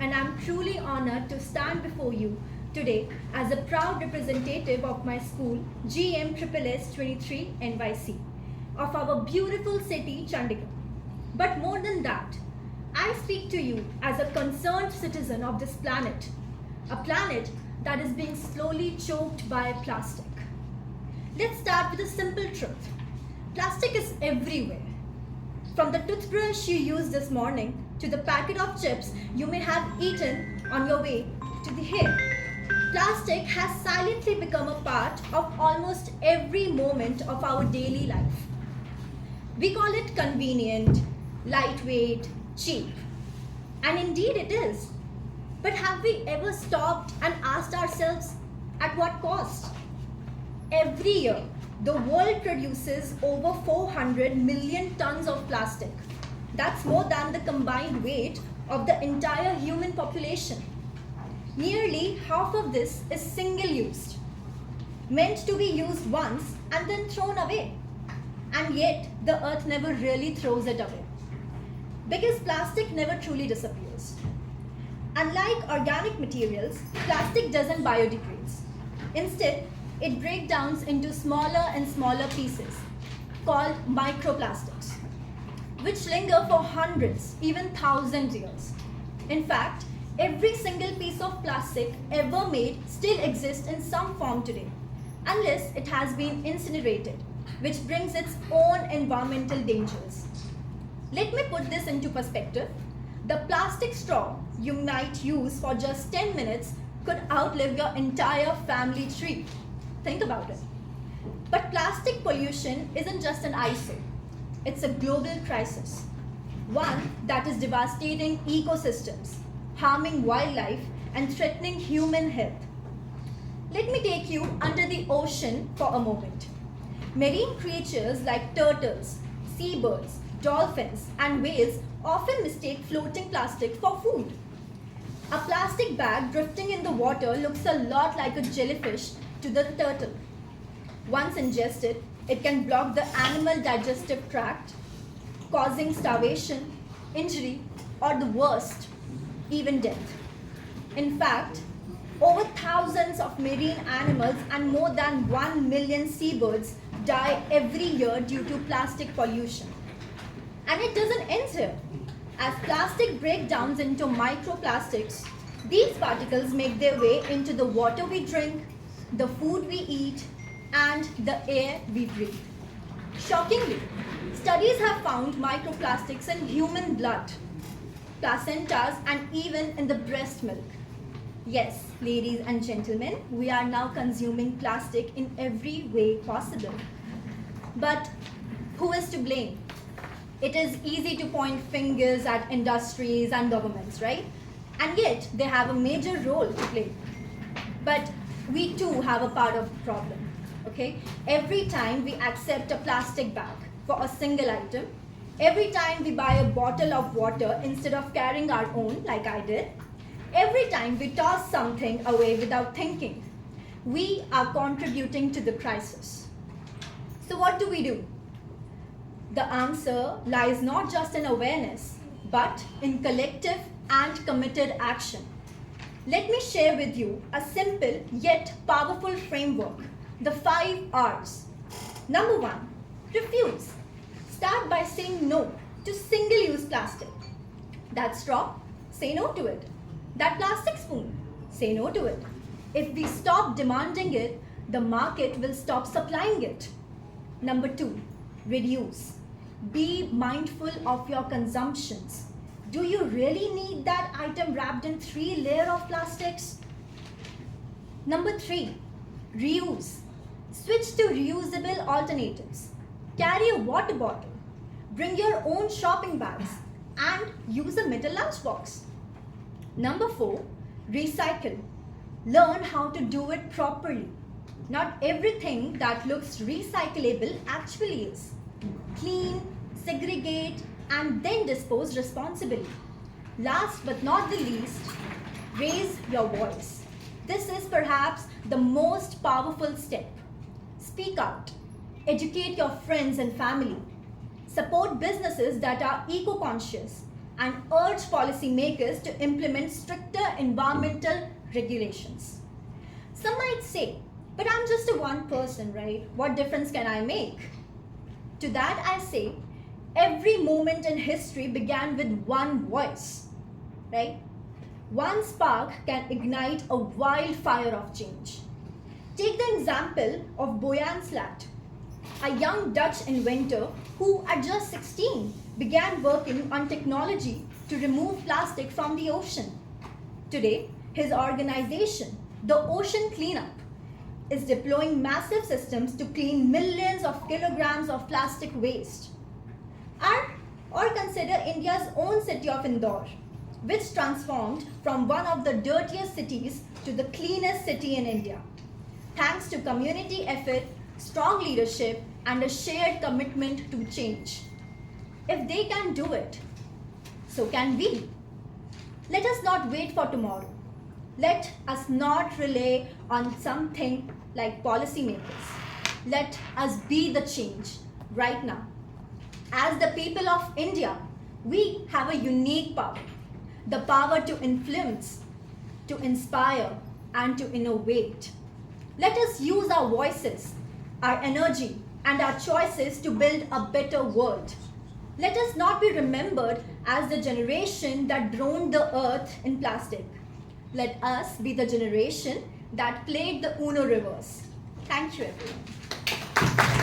and I'm truly honored to stand before you today as a proud representative of my school, GMSSS 23 NYC, of our beautiful city, Chandigarh. But more than that, I speak to you as a concerned citizen of this planet, a planet that is being slowly choked by plastic. Let's start with a simple truth. Plastic is everywhere. From the toothbrush you used this morning to the packet of chips you may have eaten on your way to the hair. Plastic has silently become a part of almost every moment of our daily life. We call it convenient, lightweight, cheap. And indeed it is. But have we ever stopped and asked ourselves, at what cost? Every year, the world produces over 400 million tons of plastic. That's more than the combined weight of the entire human population. Nearly half of this is single-used, meant to be used once and then thrown away. And yet, the earth never really throws it away. Because plastic never truly disappears. Unlike organic materials, plastic doesn't biodegrade. Instead, it breaks down into smaller and smaller pieces called microplastics, which linger for hundreds, even thousands years. In fact, every single piece of plastic ever made still exists in some form today, unless it has been incinerated, which brings its own environmental dangers. Let me put this into perspective. The plastic straw you might use for just 10 minutes could outlive your entire family tree. Think about it. But plastic pollution isn't just an eyesore. It's a global crisis. One that is devastating ecosystems, harming wildlife, and threatening human health. Let me take you under the ocean for a moment. Marine creatures like turtles, seabirds, dolphins, and whales often mistake floating plastic for food. A plastic bag drifting in the water looks a lot like a jellyfish to the turtle. Once ingested, it can block the animal digestive tract, causing starvation, injury, or the worst, even death. In fact, over thousands of marine animals and more than 1 million seabirds die every year due to plastic pollution. And it doesn't end here. As plastic breaks down into microplastics, these particles make their way into the water we drink, the food we eat, and the air we breathe. Shockingly, studies have found microplastics in human blood, placentas, and even in the breast milk. Yes, ladies and gentlemen, we are now consuming plastic in every way possible. But who is to blame? It is easy to point fingers at industries and governments, right? And yet, they have a major role to play. But we too have a part of the problem, okay? Every time we accept a plastic bag for a single item, every time we buy a bottle of water instead of carrying our own, like I did, every time we toss something away without thinking, we are contributing to the crisis. So what do we do? The answer lies not just in awareness, but in collective and committed action. Let me share with you a simple yet powerful framework, the 5 R's. Number 1, refuse. Start by saying no to single-use plastic. That straw, say no to it. That plastic spoon, say no to it. If we stop demanding it, the market will stop supplying it. Number 2, reduce. Be mindful of your consumptions. Do you really need that item wrapped in 3 layers of plastics? Number 3, reuse. Switch to reusable alternatives. Carry a water bottle. Bring your own shopping bags and use a metal lunchbox. Number 4, recycle. Learn how to do it properly. Not everything that looks recyclable actually is. Clean, segregate, and then dispose responsibly. Last but not the least, raise your voice. This is perhaps the most powerful step. Speak out. Educate your friends and family. Support businesses that are eco-conscious. and urge policymakers to implement stricter environmental regulations. Some might say, but I'm just a one person, right? What difference can I make? To that I say, every moment in history began with one voice, right? One spark can ignite a wildfire of change. Take the example of Boyan Slat, a young Dutch inventor who at just 16 began working on technology to remove plastic from the ocean. Today, his organization, the Ocean Cleanup, is deploying massive systems to clean millions of kilograms of plastic waste. Or consider India's own city of Indore, which transformed from one of the dirtiest cities to the cleanest city in India, thanks to community effort, strong leadership, and a shared commitment to change. If they can do it, so can we. Let us not wait for tomorrow. Let us not rely on something like policymakers. Let us be the change right now. As the people of India, we have a unique power, the power to influence, to inspire, and to innovate. Let us use our voices, our energy, and our choices to build a better world. Let us not be remembered as the generation that drowned the earth in plastic. Let us be the generation that played the Uno reverse. Thank you, everyone.